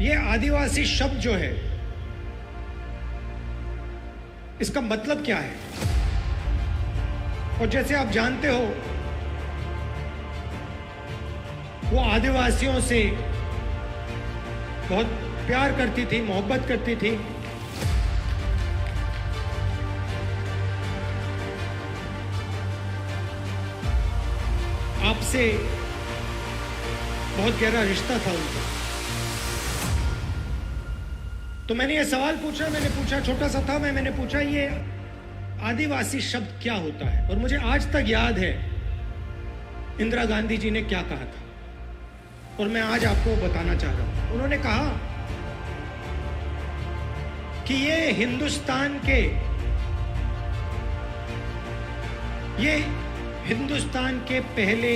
ये आदिवासी शब्द जो है, इसका मतलब क्या है? और जैसे आप जानते हो, वो आदिवासियों से बहुत प्यार करती थी, मोहब्बत करती थी। आपसे बहुत गहरा रिश्ता था उनका। तो मैंने ये सवाल पूछा, छोटा सा था, मैंने पूछा ये आदिवासी शब्द क्या होता है? और मुझे आज तक याद है इंदिरा गांधी जी ने क्या कहा था, और मैं आज आपको बताना चाह रहा हूं। उन्होंने कहा कि ये हिंदुस्तान के पहले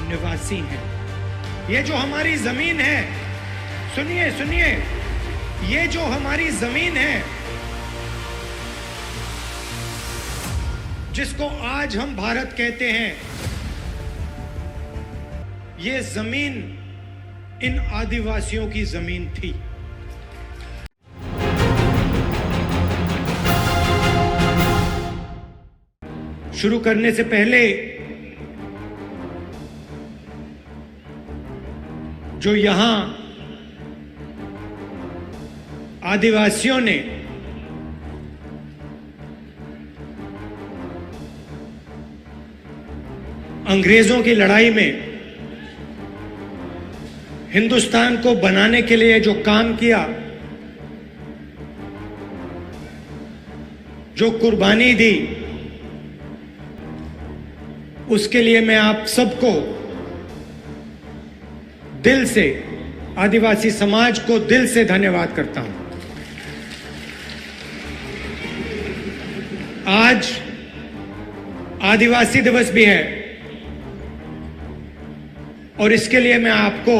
निवासी हैं। ये जो हमारी जमीन है, सुनिए, ये जो हमारी जमीन है, जिसको आज हम भारत कहते हैं, ये जमीन इन आदिवासियों की जमीन थी। शुरू करने से पहले जो यहां आदिवासियों ने अंग्रेजों की लड़ाई में हिंदुस्तान को बनाने के लिए जो काम किया, जो कुर्बानी दी, उसके लिए मैं आप सबको दिल से, आदिवासी समाज को दिल से धन्यवाद करता हूं। आज आदिवासी दिवस भी है और इसके लिए मैं आपको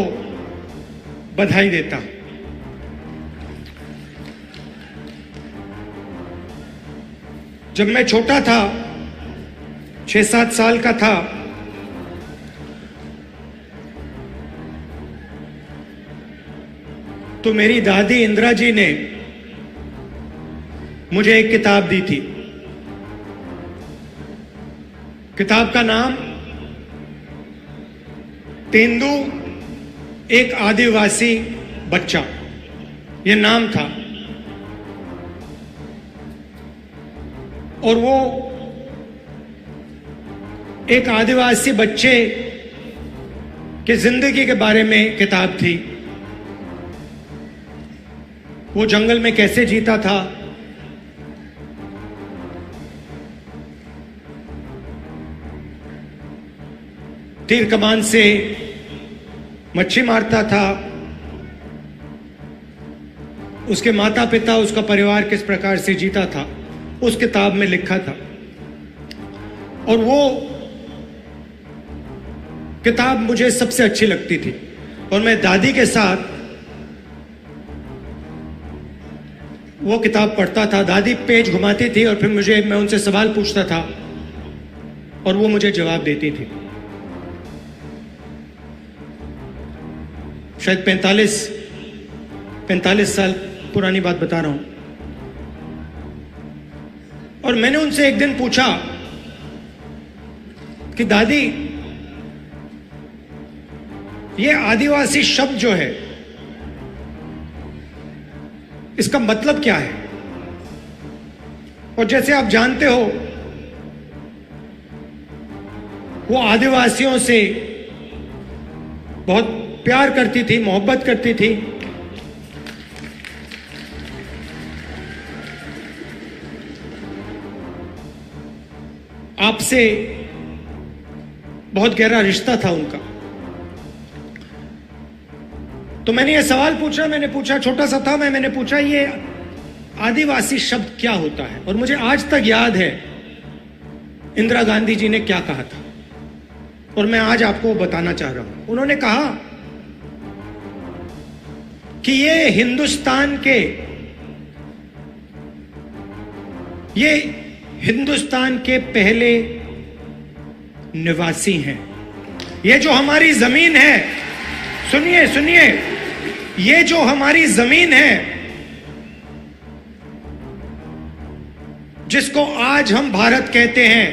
बधाई देता हूं। जब मैं छोटा था, 6-7 साल का था, तो मेरी दादी इंदिरा जी ने मुझे एक किताब दी थी। किताब का नाम तेंदू एक आदिवासी बच्चा, यह नाम था। और वो एक आदिवासी बच्चे की जिंदगी के बारे में किताब थी। वो जंगल में कैसे जीता था, तीर कमान से मच्छी मारता था, उसके माता पिता, उसका परिवार किस प्रकार से जीता था, उस किताब में लिखा था। और वो किताब मुझे सबसे अच्छी लगती थी और मैं दादी के साथ वो किताब पढ़ता था। दादी पेज घुमाती थी और फिर मैं उनसे सवाल पूछता था और वो मुझे जवाब देती थी। शायद 45 साल पुरानी बात बता रहा हूं। और मैंने उनसे एक दिन पूछा कि दादी, ये आदिवासी शब्द जो है, इसका मतलब क्या है? और जैसे आप जानते हो, वो आदिवासियों से बहुत प्यार करती थी, मोहब्बत करती थी। आपसे बहुत गहरा रिश्ता था उनका। तो मैंने ये सवाल पूछा, छोटा सा था, मैंने पूछा ये आदिवासी शब्द क्या होता है? और मुझे आज तक याद है इंदिरा गांधी जी ने क्या कहा था, और मैं आज आपको बताना चाह रहा हूं। उन्होंने कहा कि ये हिंदुस्तान के पहले निवासी हैं। ये जो हमारी जमीन है, सुनिए, ये जो हमारी जमीन है, जिसको आज हम भारत कहते हैं,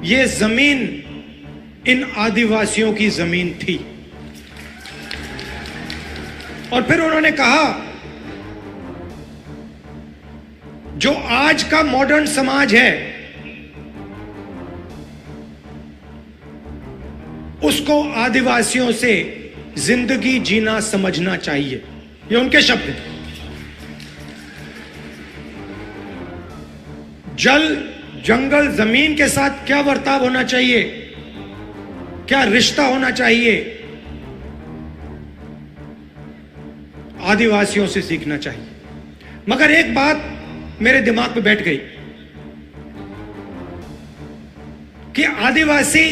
ये जमीन इन आदिवासियों की जमीन थी। और फिर उन्होंने कहा, जो आज का मॉडर्न समाज है उसको आदिवासियों से जिंदगी जीना समझना चाहिए। ये उनके शब्द हैं। जल, जंगल, जमीन के साथ क्या बर्ताव होना चाहिए, क्या रिश्ता होना चाहिए, आदिवासियों से सीखना चाहिए। मगर एक बात मेरे दिमाग में बैठ गई कि आदिवासी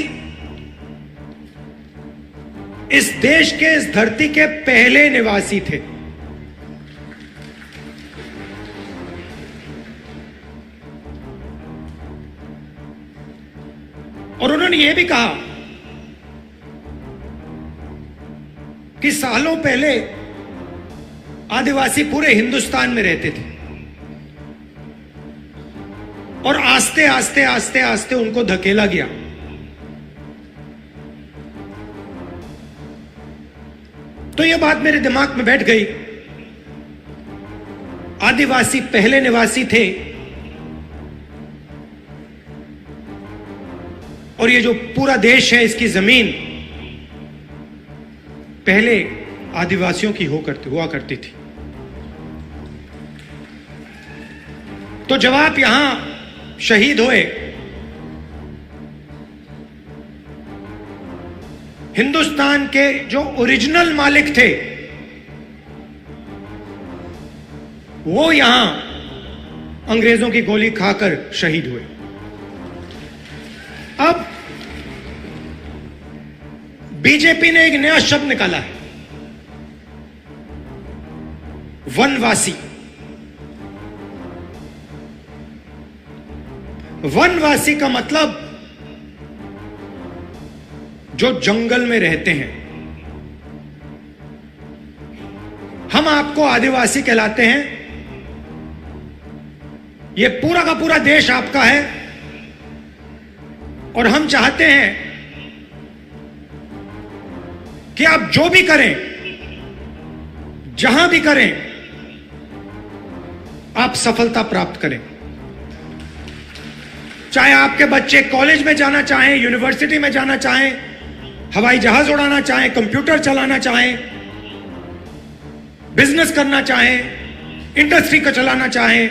इस देश के, इस धरती के पहले निवासी थे। और उन्होंने यह भी कहा कि सालों पहले आदिवासी पूरे हिंदुस्तान में रहते थे और आस्ते आस्ते आस्ते आस्ते उनको धकेला गया। तो यह बात मेरे दिमाग में बैठ गई, आदिवासी पहले निवासी थे और ये जो पूरा देश है, इसकी जमीन पहले आदिवासियों की हुआ करती थी। तो जब आप यहां शहीद हुए, हिंदुस्तान के जो ओरिजिनल मालिक थे वो यहां अंग्रेजों की गोली खाकर शहीद हुए। अब बीजेपी ने एक नया शब्द निकाला है, वनवासी। वनवासी का मतलब जो जंगल में रहते हैं। हम आपको आदिवासी कहलाते हैं, यह पूरा का पूरा देश आपका है और हम चाहते हैं कि आप जो भी करें, जहां भी करें, आप सफलता प्राप्त करें। चाहे आपके बच्चे कॉलेज में जाना चाहें, यूनिवर्सिटी में जाना चाहें, हवाई जहाज उड़ाना चाहें, कंप्यूटर चलाना चाहें, बिजनेस करना चाहें, इंडस्ट्री को चलाना चाहें,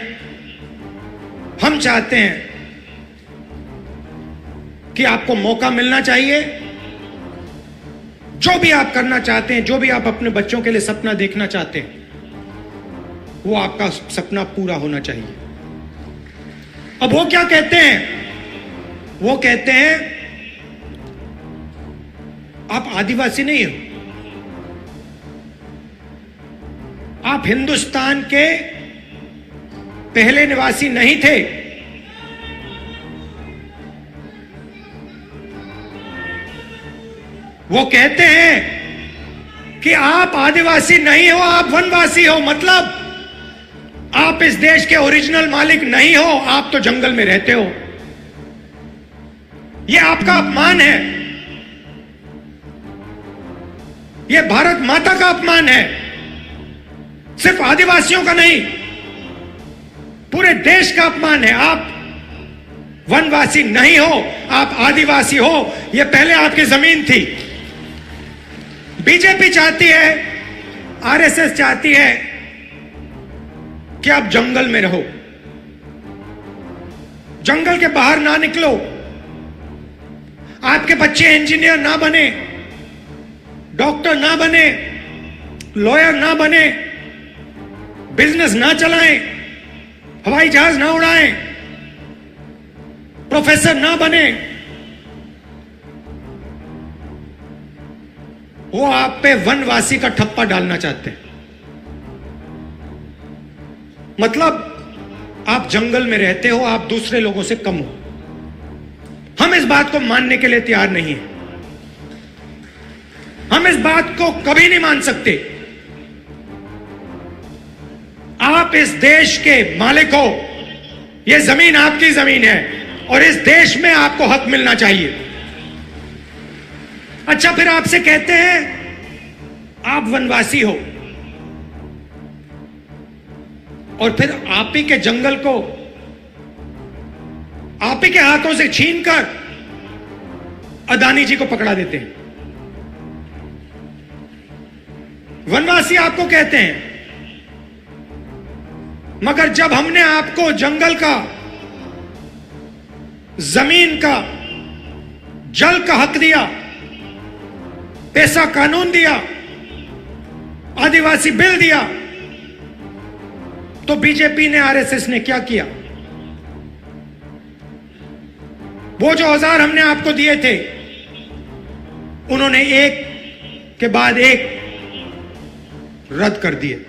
हम चाहते हैं कि आपको मौका मिलना चाहिए। जो भी आप करना चाहते हैं, जो भी आप अपने बच्चों के लिए सपना देखना चाहते हैं, वो आपका सपना पूरा होना चाहिए। अब वो क्या कहते हैं? वो कहते हैं आप आदिवासी नहीं हो, आप हिंदुस्तान के पहले निवासी नहीं थे। वो कहते हैं कि आप आदिवासी नहीं हो, आप वनवासी हो। मतलब आप इस देश के ओरिजिनल मालिक नहीं हो, आप तो जंगल में रहते हो। यह आपका अपमान है, यह भारत माता का अपमान है। सिर्फ आदिवासियों का नहीं, पूरे देश का अपमान है। आप वनवासी नहीं हो, आप आदिवासी हो। यह पहले आपकी जमीन थी। बीजेपी चाहती है, आरएसएस चाहती है कि आप जंगल में रहो, जंगल के बाहर ना निकलो। आपके बच्चे इंजीनियर ना बने, डॉक्टर ना बने, लॉयर ना बने, बिजनेस ना चलाएं, हवाई जहाज ना उड़ाएं, प्रोफेसर ना बने। वो आप पे वनवासी का ठप्पा डालना चाहते हैं। मतलब आप जंगल में रहते हो, आप दूसरे लोगों से कम हो। हम इस बात को मानने के लिए तैयार नहीं है। हम इस बात को कभी नहीं मान सकते। आप इस देश के मालिक हो, यह जमीन आपकी जमीन है और इस देश में आपको हक मिलना चाहिए। अच्छा, फिर आपसे कहते हैं आप वनवासी हो और फिर आप ही के जंगल को आप ही के हाथों से छीनकर अदानी जी को पकड़ा देते हैं। वनवासी आपको कहते हैं, मगर जब हमने आपको जंगल का, जमीन का, जल का हक दिया, पैसा कानून दिया, आदिवासी बिल दिया, तो बीजेपी ने, आरएसएस ने क्या किया? वो जो औजार हमने आपको दिए थे, उन्होंने एक के बाद एक रद्द कर दिए।